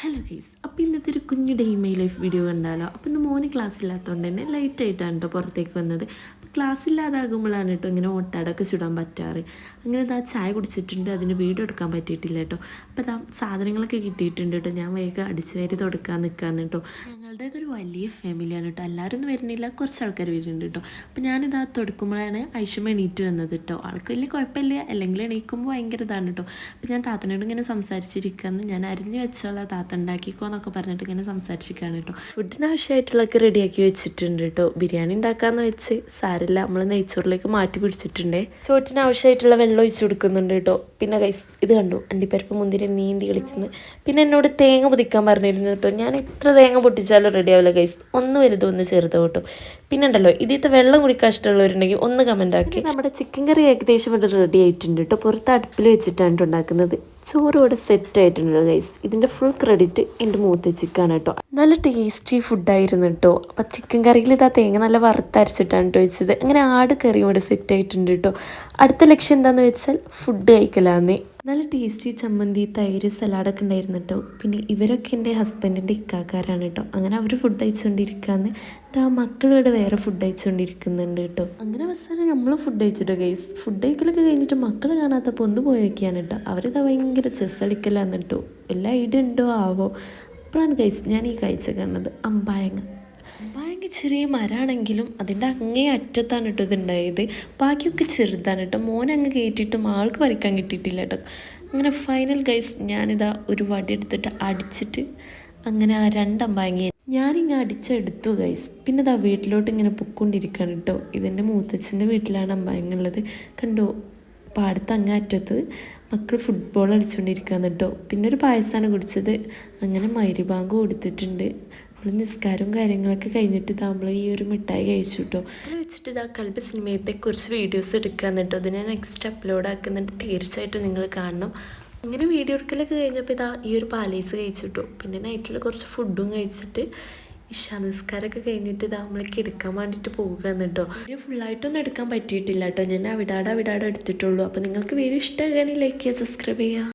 Hello guys, അപ്പോൾ ഇന്നത്തെ ഒരു കുഞ്ഞു ഡേ മൈ ലൈഫ് വീഡിയോ കണ്ടാലോ. അപ്പോൾ ഇന്ന് മോന് ക്ലാസ് ഇല്ലാത്തതുകൊണ്ട് തന്നെ ലൈറ്റായിട്ടാണ് കേട്ടോ പുറത്തേക്ക് വന്നത്. അപ്പോൾ ക്ലാസ് ഇല്ലാതാകുമ്പോഴാണ് കേട്ടോ ഇങ്ങനെ ഓട്ടാടൊക്കെ ചുടാൻ പറ്റാറ്. അങ്ങനെ ഇതാ ചായ കുടിച്ചിട്ടുണ്ട്, അതിന് വീഡിയോ എടുക്കാൻ പറ്റിയിട്ടില്ല കേട്ടോ. അപ്പോൾ ഇതാ സാധനങ്ങളൊക്കെ കിട്ടിയിട്ടുണ്ട് കേട്ടോ. ഞാൻ വേഗം അടിച്ചു വാരി തുടക്കാൻ നിൽക്കാമെന്ന് കേട്ടോ. ഞങ്ങളുടേതൊരു വലിയ ഫാമിലിയാണ് കേട്ടോ. എല്ലാവരും ഒന്നും വരുന്നില്ല, കുറച്ച് ആൾക്കാർ വരുന്നുണ്ട് കേട്ടോ. അപ്പോൾ ഞാനിതാ തുടക്കുമ്പോഴാണ് ഐഷമ്മ എണീറ്റ് വന്നത് കേട്ടോ. ആൾക്ക് വലിയ കുഴപ്പമില്ല, അല്ലെങ്കിൽ എണീക്കുമ്പോൾ ഭയങ്കര ഇതാണ് കേട്ടോ. അപ്പോൾ ഞാൻ താത്തനോട് ഇങ്ങനെ സംസാരിച്ചിരിക്കുകയെന്ന്, ഞാൻ അരിഞ്ഞ് വെച്ചോളാം താത്ത ഉണ്ടാക്കിക്കോ എന്നൊക്കെ പറഞ്ഞിട്ട് ഇങ്ങനെ സംസാരിച്ചിരിക്കുകയാണ് കേട്ടോ. ഫുഡിന് ആവശ്യമായിട്ടുള്ളതൊക്കെ റെഡിയാക്കി വെച്ചിട്ടുണ്ട് കേട്ടോ. ബിരിയാണി ഉണ്ടാക്കാമെന്ന് വെച്ച് സാരില്ല, നമ്മൾ നെയ്ച്ചോറിലേക്ക് മാറ്റി പിടിച്ചിട്ടുണ്ടേ. ചോറ്റിന് ആവശ്യമായിട്ടുള്ള വെള്ളം ഒഴിച്ചു കൊടുക്കുന്നുണ്ട് കേട്ടോ. പിന്നെ ഗൈസ് ഇത് കണ്ടു, അണ്ടിപ്പരിപ്പ് മുന്തിരി നീന്തി കളിക്കുന്നത്. പിന്നെ എന്നോട് തേങ്ങ പൊതിക്കാൻ പറഞ്ഞിരുന്നു കേട്ടോ. ഞാൻ ഇത്ര തേങ്ങ പൊട്ടിച്ചാലും റെഡി ആവില്ല ഗൈസ്, ഒന്ന് വലുതോ ഒന്ന് ചെറുതോ കേട്ടോ. പിന്നെ ഉണ്ടല്ലോ, ഇതിത്തെ വെള്ളം കുടിക്കാൻ ഇഷ്ടമുള്ളവരുണ്ടെങ്കിൽ ഒന്ന് കമൻ്റ് ആക്കി. നമ്മുടെ ചിക്കൻ കറി ഏകദേശം ഇവിടെ റെഡി ആയിട്ടുണ്ട് കേട്ടോ. പുറത്ത് അടുപ്പിൽ വെച്ചിട്ടാണ് ഉണ്ടാക്കുന്നത്. ചോറ് ഇവിടെ സെറ്റ് ആയിട്ടുണ്ട് ഗൈസ്. ഇതിൻ്റെ ഫുൾ ക്രെഡിറ്റ് എൻ്റെ മൂത്തച്ചിക്കാണ് കേട്ടോ. നല്ല ടേസ്റ്റി ഫുഡായിരുന്നു കേട്ടോ. അപ്പം ചിക്കൻ കറിയിൽ ഇതാ തേങ്ങ നല്ല വറുത്തരച്ചിട്ടാണ് കേട്ടോ വെച്ചത്. അങ്ങനെ ആട് കറിയും ഇവിടെ സെറ്റ് ആയിട്ടുണ്ട് കേട്ടോ. അടുത്ത ലക്ഷ്യം എന്താണെന്ന് വെച്ചാൽ ഫുഡ് കഴിക്കലാന്നേ. നല്ല ടേസ്റ്റി ചമ്മന്തി, തൈര്, സലാഡൊക്കെ ഉണ്ടായിരുന്നു കേട്ടോ. പിന്നെ ഇവരൊക്കെ എൻ്റെ ഹസ്ബൻഡിൻ്റെ ഇക്കാക്കാരാണ് കേട്ടോ. അങ്ങനെ അവർ ഫുഡ് കഴിച്ചുകൊണ്ടിരിക്കുകയെന്ന്. ഇതാ മക്കളിവിടെ വേറെ ഫുഡ് കഴിച്ചുകൊണ്ടിരിക്കുന്നുണ്ട് കേട്ടോ. അങ്ങനെ അവസാനം നമ്മളും ഫുഡ് കഴിച്ചിട്ടോ ഗൈസ്. ഫുഡ് കഴിക്കലൊക്കെ കഴിഞ്ഞിട്ട് മക്കൾ കാണാത്തപ്പോൾ ഒന്ന് പോയി വയ്ക്കുകയാണ് കേട്ടോ. അവരിതാ ഭയങ്കര ചെസ് കളിക്കലാന്ന് കേട്ടോ. എല്ലാ ഐഡിയ ഉണ്ടോ ആവോ. അപ്പോഴാണ് ഗൈസ് ഞാൻ ഈ കാഴ്ച കാണുന്നത്. അമ്പായങ്ങ ചെറിയ മരമാണെങ്കിലും അതിൻ്റെ അങ്ങേ അറ്റത്താണ് കേട്ടോ ഇതുണ്ടായത്. ബാക്കിയൊക്കെ ചെറുതാണ് കേട്ടോ. മോനങ്ങ് കയറ്റിയിട്ടും ആൾക്ക് പറിക്കാൻ കിട്ടിയിട്ടില്ല കേട്ടോ. അങ്ങനെ ഫൈനൽ ഗൈസ് ഞാനിതാ ഒരു വടി എടുത്തിട്ട് അടിച്ചിട്ട് അങ്ങനെ ആ രണ്ടമ്പായങ്ങ ഞാനിങ്ങനെ അടിച്ചെടുത്തു ഗൈസ്. പിന്നെ ഇതാ വീട്ടിലോട്ട് ഇങ്ങനെ പൊക്കൊണ്ടിരിക്കുകയാണ് കേട്ടോ. ഇതെൻ്റെ മൂത്തച്ഛൻ്റെ വീട്ടിലാണ് അമ്പായങ്ങ ഉള്ളത്. കണ്ടോ, പാടത്ത് അങ്ങേ അറ്റത്ത് മക്കൾ ഫുട്ബോൾ കളിച്ചുകൊണ്ടിരിക്കുകയാണ് കേട്ടോ. പിന്നെ ഒരു പായസമാണ് കുടിച്ചത്. അങ്ങനെ മൈരിബാങ്ക് കൊടുത്തിട്ടുണ്ട്. നമ്മൾ നിസ്കാരവും കാര്യങ്ങളൊക്കെ കഴിഞ്ഞിട്ട് ഇതാ നമ്മൾ ഈ ഒരു മിഠായി കഴിച്ചു കേട്ടോ. അത് വെച്ചിട്ട് ഇതാ കൽബ് സിനിമയത്തെ കുറച്ച് വീഡിയോസ് എടുക്കാമെന്ന് കേട്ടോ. അത് ഞാൻ നെക്സ്റ്റ് അപ്ലോഡ് ആക്കുന്നുണ്ട്, തീർച്ചയായിട്ടും നിങ്ങൾ കാണണം. അങ്ങനെ വീഡിയോ എടുക്കലൊക്കെ കഴിഞ്ഞപ്പോൾ ഇതാ ഈ ഒരു പാലീസ് കഴിച്ചു കേട്ടോ. പിന്നെ നൈറ്റിൽ കുറച്ച് ഫുഡും കഴിച്ചിട്ട് ഇഷാ നിസ്കാരമൊക്കെ കഴിഞ്ഞിട്ട് ഇതാ നമ്മളൊക്കെ എടുക്കാൻ വേണ്ടിയിട്ട് പോകുകയെന്ന് കേട്ടോ. വീഡിയോ ഫുള്ളായിട്ടൊന്നും എടുക്കാൻ പറ്റിയിട്ടില്ല കേട്ടോ. ഞാൻ അവിടാടെ എടുത്തിട്ടുള്ളൂ. അപ്പോൾ നിങ്ങൾക്ക് വീഡിയോ ഇഷ്ടമാകുകയാണെങ്കിൽ ലൈക്ക് ചെയ്യുക, സബ്സ്ക്രൈബ് ചെയ്യുക.